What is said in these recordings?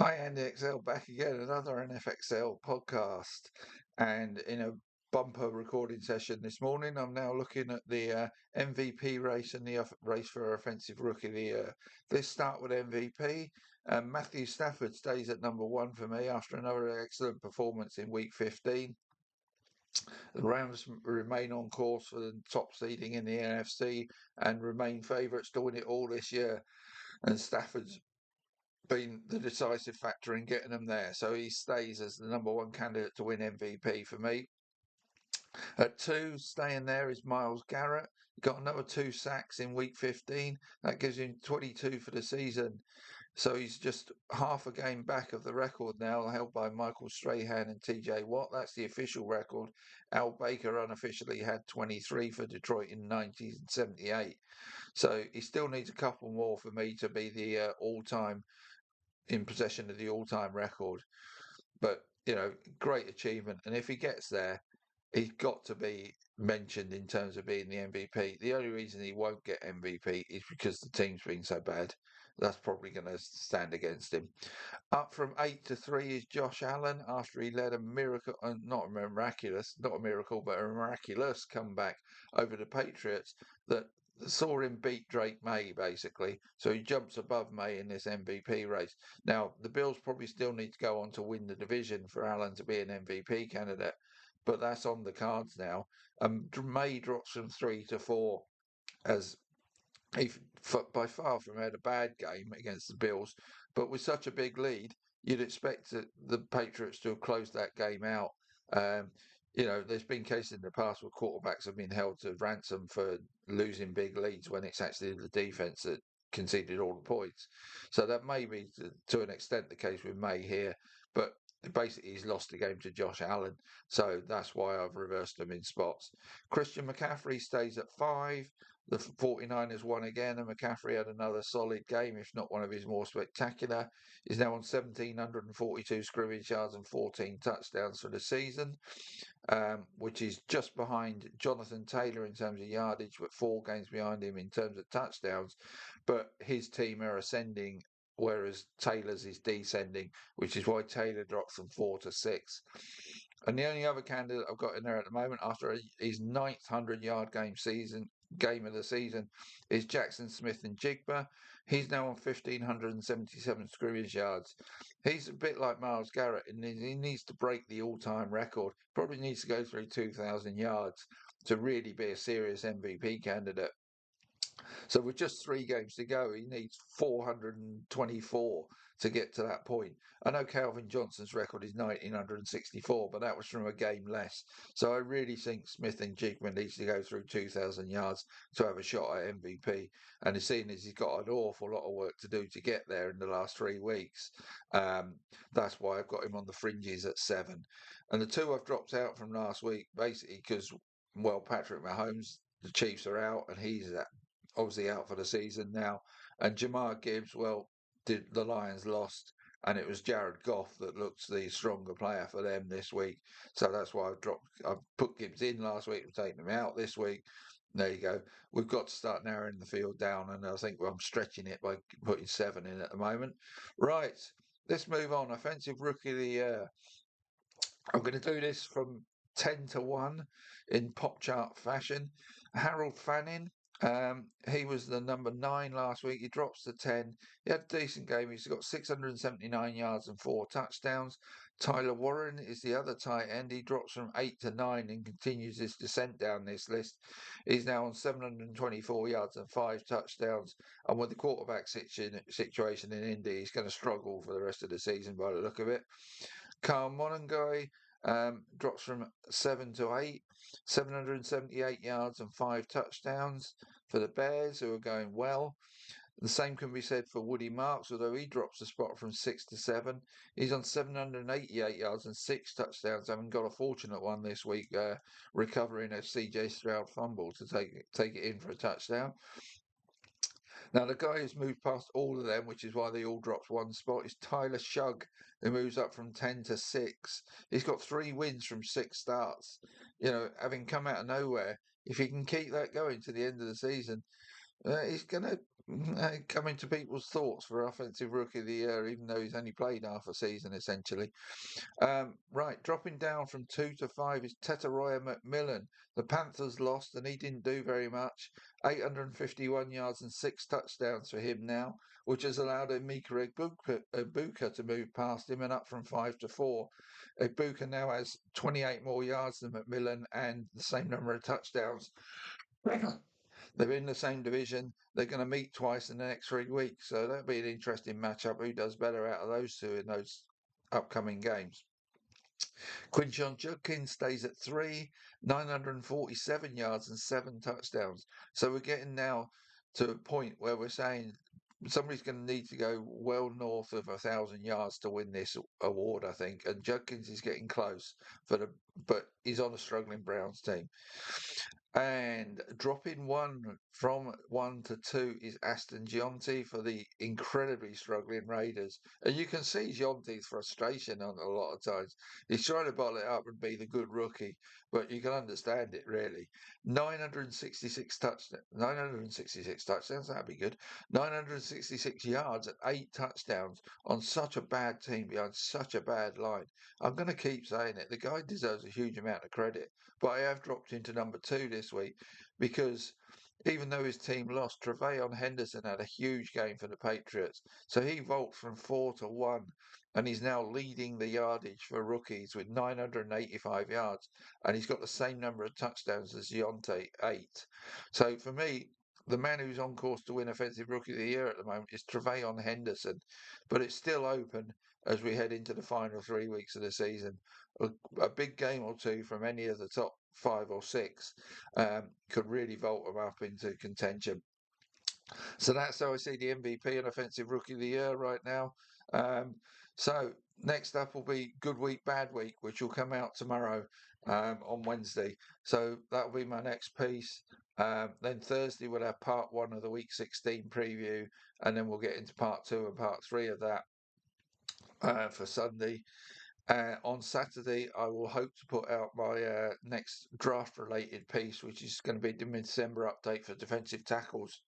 Hi, Andy XL back again, another NFXL podcast. And in a bumper recording session this morning, I'm now looking at the MVP race and the race for Offensive Rookie of the Year. Let's start with MVP. Matthew Stafford stays at number one for me after another excellent performance in week 15. The Rams remain on course for the top seeding in the NFC and remain favourites to win it all this year. And Stafford's been the decisive factor in getting them there. So he stays as the number one candidate to win MVP for me. At two, staying there is Miles Garrett. He got another two sacks in week 15. That gives him 22 for the season. So he's just half a game back of the record now, held by Michael Strahan and TJ Watt. That's the official record. Al Baker unofficially had 23 for Detroit in 1978. So he still needs a couple more for me to be the all-time in possession of the all-time record. But great achievement. And if he gets there, he's got to be mentioned in terms of being the MVP. The only reason he won't get MVP is because the team's been so bad. That's probably going to stand against him. Up from 8-3 is Josh Allen after he led a miracle, not a miraculous, not a miracle, but a miraculous comeback over the Patriots that saw him beat Drake May, basically. So he jumps above May in this MVP race. Now, the Bills probably still need to go on to win the division for Allen to be an MVP candidate, but that's on the cards now. May drops from 3-4 as he by far from had a bad game against the Bills, but with such a big lead, you'd expect the Patriots to have closed that game out. Um, there's been cases in the past where quarterbacks have been held to ransom for losing big leads when it's actually the defense that conceded all the points. So that may be to an extent the case with May here, but basically he's lost the game to Josh Allen. So that's why I've reversed him in spots. Christian McCaffrey stays at 5. The 49ers won again, and McCaffrey had another solid game, if not one of his more spectacular. He's now on 1,742 scrimmage yards and 14 touchdowns for the season, which is just behind Jonathan Taylor in terms of yardage, but 4 games behind him in terms of touchdowns. But his team are ascending, whereas Taylor's is descending, which is why Taylor dropped from 4 to 6. And the only other candidate I've got in there at the moment, after his ninth 100-yard game of the season, is Jackson Smith and Jigba. He's now on 1,577 scrimmage yards. He's a bit like Miles Garrett, and he needs to break the all-time record. Probably needs to go through 2,000 yards to really be a serious MVP candidate. So with just 3 games to go, he needs 424 to get to that point. I know Calvin Johnson's record is 1,964, but that was from a game less. So I really think Smith and Jigman needs to go through 2,000 yards to have a shot at MVP. And seeing as he's got an awful lot of work to do to get there in the last 3 weeks, um, that's why I've got him on the fringes at 7. And the two I've dropped out from last week, basically because, well, Patrick Mahomes, the Chiefs are out, and he's obviously out for the season now. And Jamar Gibbs, well, the Lions lost, and it was Jared Goff that looks the stronger player for them this week. So that's why I've put Gibbs in last week and taken him out this week. There you go. We've got to start narrowing the field down, and I think I'm stretching it by putting 7 in at the moment. Right, let's move on. Offensive Rookie of the Year. I'm going to do this from 10-1 in pop chart fashion. Harold Fanning, he was the number 9 last week. He drops to 10. He had a decent game. He's got 679 yards and 4 touchdowns. Tyler Warren is the other tight end. He drops from 8-9 and continues his descent down this list. He's now on 724 yards and 5 touchdowns. And with the quarterback situation in Indy, he's going to struggle for the rest of the season by the look of it. Carl Monangai drops from 7-8, 778 yards and 5 touchdowns for the Bears, who are going well. The same can be said for Woody Marks, although he drops a spot from 6-7. He's on 788 yards and 6 touchdowns, having got a fortunate one this week, recovering a CJ Stroud fumble to take it in for a touchdown. Now, the guy who's moved past all of them, which is why they all dropped one spot, is Tyler Shugg, who moves up from 10-6. He's got 3 wins from 6 starts. Having come out of nowhere, if he can keep that going to the end of the season, He's going to come into people's thoughts for Offensive Rookie of the Year, even though he's only played half a season, essentially. Right, dropping down from 2 to 5 is Tetaroya McMillan. The Panthers lost and he didn't do very much. 851 yards and 6 touchdowns for him now, which has allowed Emeka Egbuka to move past him and up from 5 to 4. Egbuka now has 28 more yards than McMillan and the same number of touchdowns. They're in the same division. They're going to meet twice in the next 3 weeks. So that'll be an interesting matchup. Who does better out of those two in those upcoming games? Quinshon Judkins stays at 947 yards and 7 touchdowns. So we're getting now to a point where we're saying somebody's going to need to go well north of 1,000 yards to win this award, I think. And Judkins is getting close but he's on a struggling Browns team. And dropping one from 1 to 2 is Aston Gionti for the incredibly struggling Raiders. And you can see Gionti's frustration on a lot of times. He's trying to bottle it up and be the good rookie, but you can understand it really. 966 touchdowns, that'd be good. 966 yards and 8 touchdowns on such a bad team behind such a bad line. I'm going to keep saying it. The guy deserves a huge amount of credit. But I have dropped into number 2 this week because even though his team lost, Tre'Veyon Henderson had a huge game for the Patriots. So he vaults from 4 to 1 and he's now leading the yardage for rookies with 985 yards. And he's got the same number of touchdowns as Deontay, 8. So for me, the man who's on course to win Offensive Rookie of the Year at the moment is Tre'Veyon Henderson. But it's still open as we head into the final 3 weeks of the season. A big game or two from any of the top 5 or 6 could really vault them up into contention. So that's how I see the MVP and Offensive Rookie of the Year right now. Um, so next up will be Good Week, Bad Week, which will come out tomorrow on Wednesday. So that will be my next piece. Then Thursday we'll have part 1 of the Week 16 preview, and then we'll get into part 2 and part 3 of that for Sunday. On Saturday, I will hope to put out my next draft-related piece, which is going to be the mid-December update for defensive tackles.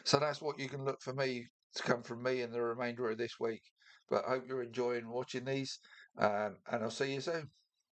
So that's what you can look for me to come from me in the remainder of this week. But I hope you're enjoying watching these, and I'll see you soon.